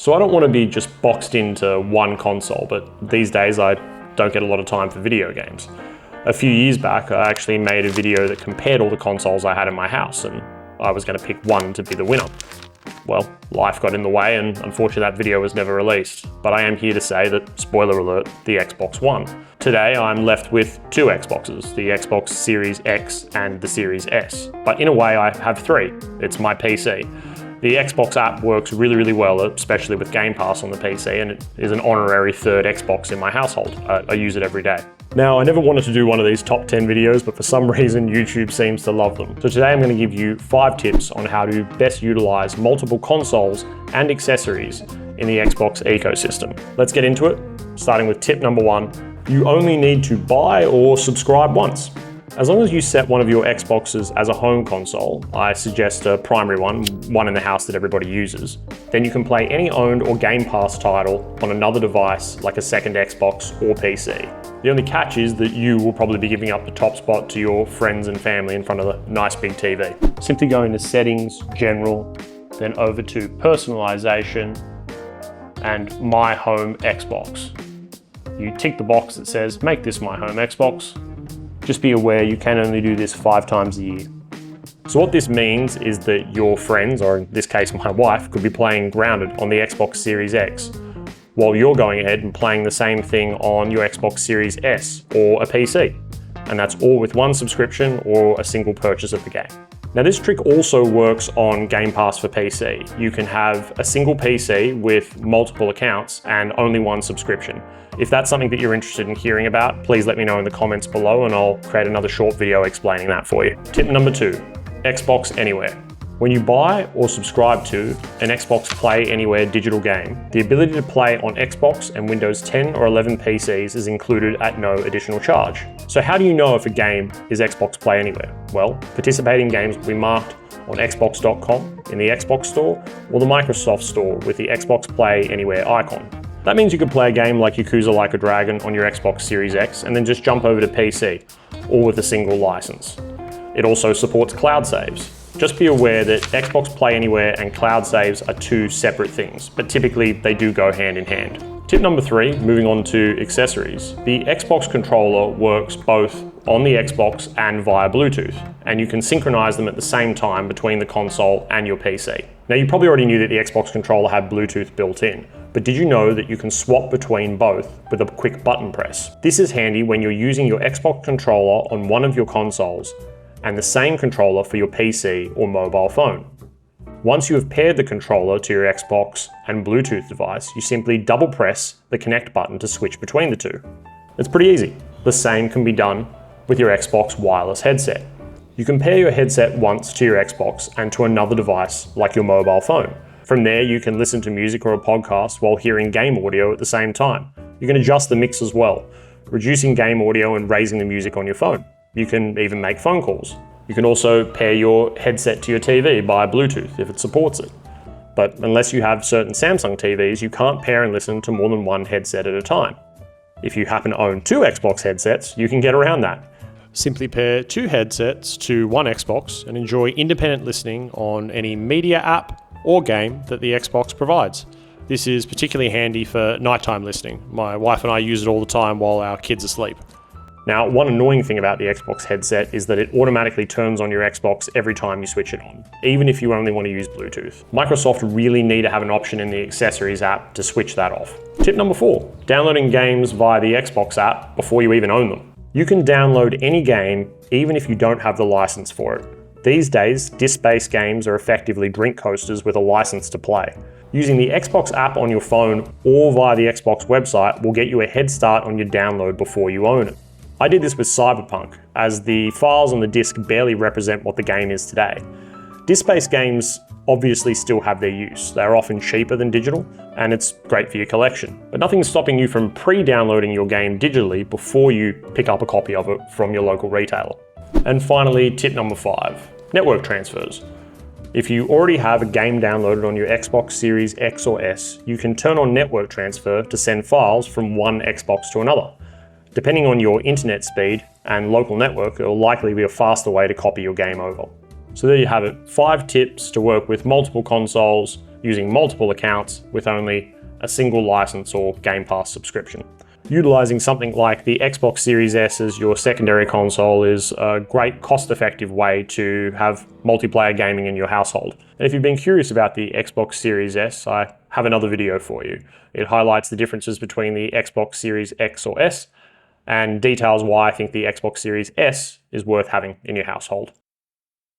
So I don't want to be just boxed into one console, but these days I don't get a lot of time for video games. A few years back, I actually made a video that compared all the consoles I had in my house, and I was going to pick one to be the winner. Well, life got in the way, and unfortunately that video was never released. But I am here to say that, spoiler alert, the Xbox One. Today I'm left with two Xboxes, the Xbox Series X and the Series S. But in a way I have three. It's my PC. The Xbox app works really well, especially with Game Pass on the PC, and it is an honorary third Xbox in my household. I use it every day. Now, I never wanted to do one of these top 10 videos, but for some reason YouTube seems to love them. So today I'm going to give you 5 tips on how to best utilize multiple consoles and accessories in the Xbox ecosystem. Let's get into it, starting with tip number 1. You only need to buy or subscribe once. As long as you set one of your Xboxes as a home console, I suggest a primary one in the house that everybody uses, then you can play any owned or Game Pass title on another device like a second Xbox or PC. The only catch is that you will probably be giving up the top spot to your friends and family in front of a nice big TV. Simply go into Settings, General, then over to Personalization and My Home Xbox. You tick the box that says, make this my home Xbox. Just be aware you can only do this 5 times a year. So what this means is that your friends, or in this case my wife, could be playing Grounded on the Xbox Series X, while you're going ahead and playing the same thing on your Xbox Series S or a PC. And that's all with one subscription or a single purchase of the game. Now this trick also works on Game Pass for PC. You can have a single PC with multiple accounts and only one subscription. If that's something that you're interested in hearing about, please let me know in the comments below and I'll create another short video explaining that for you. Tip number 2, Xbox Anywhere. When you buy or subscribe to an Xbox Play Anywhere digital game, the ability to play on Xbox and Windows 10 or 11 PCs is included at no additional charge. So how do you know if a game is Xbox Play Anywhere? Well, participating games will be marked on Xbox.com, in the Xbox Store, or the Microsoft Store with the Xbox Play Anywhere icon. That means you could play a game like Yakuza Like a Dragon on your Xbox Series X and then just jump over to PC, all with a single license. It also supports cloud saves. Just be aware that Xbox Play Anywhere and cloud saves are two separate things, but typically they do go hand in hand. Tip number 3, moving on to accessories. The Xbox controller works both on the Xbox and via Bluetooth, and you can synchronize them at the same time between the console and your PC. Now you probably already knew that the Xbox controller had Bluetooth built in, but did you know that you can swap between both with a quick button press? This is handy when you're using your Xbox controller on one of your consoles and the same controller for your PC or mobile phone. Once you have paired the controller to your Xbox and Bluetooth device, you simply double press the connect button to switch between the two. It's pretty easy. The same can be done with your Xbox wireless headset. You can pair your headset once to your Xbox and to another device like your mobile phone. From there, you can listen to music or a podcast while hearing game audio at the same time. You can adjust the mix as well, reducing game audio and raising the music on your phone. You can even make phone calls. You can also pair your headset to your TV by Bluetooth if it supports it. But unless you have certain Samsung TVs, you can't pair and listen to more than one headset at a time. If you happen to own 2 Xbox headsets, you can get around that. Simply pair 2 headsets to one Xbox and enjoy independent listening on any media app or game that the Xbox provides. This is particularly handy for nighttime listening. My wife and I use it all the time while our kids are asleep. Now, one annoying thing about the Xbox headset is that it automatically turns on your Xbox every time you switch it on, even if you only want to use Bluetooth. Microsoft really need to have an option in the accessories app to switch that off. Tip number 4, downloading games via the Xbox app before you even own them. You can download any game even if you don't have the license for it. These days, disc-based games are effectively drink coasters with a license to play. Using the Xbox app on your phone or via the Xbox website will get you a head start on your download before you own it. I did this with Cyberpunk, as the files on the disc barely represent what the game is today. Disc-based games obviously still have their use. They're often cheaper than digital, and it's great for your collection. But nothing's stopping you from pre-downloading your game digitally before you pick up a copy of it from your local retailer. And finally, tip number 5, network transfers. If you already have a game downloaded on your Xbox Series X or S, you can turn on network transfer to send files from one Xbox to another. Depending on your internet speed and local network, it will likely be a faster way to copy your game over. So there you have it, 5 tips to work with multiple consoles using multiple accounts with only a single license or Game Pass subscription. Utilizing something like the Xbox Series S as your secondary console is a great cost-effective way to have multiplayer gaming in your household. And if you've been curious about the Xbox Series S, I have another video for you. It highlights the differences between the Xbox Series X or S and details why I think the Xbox Series S is worth having in your household.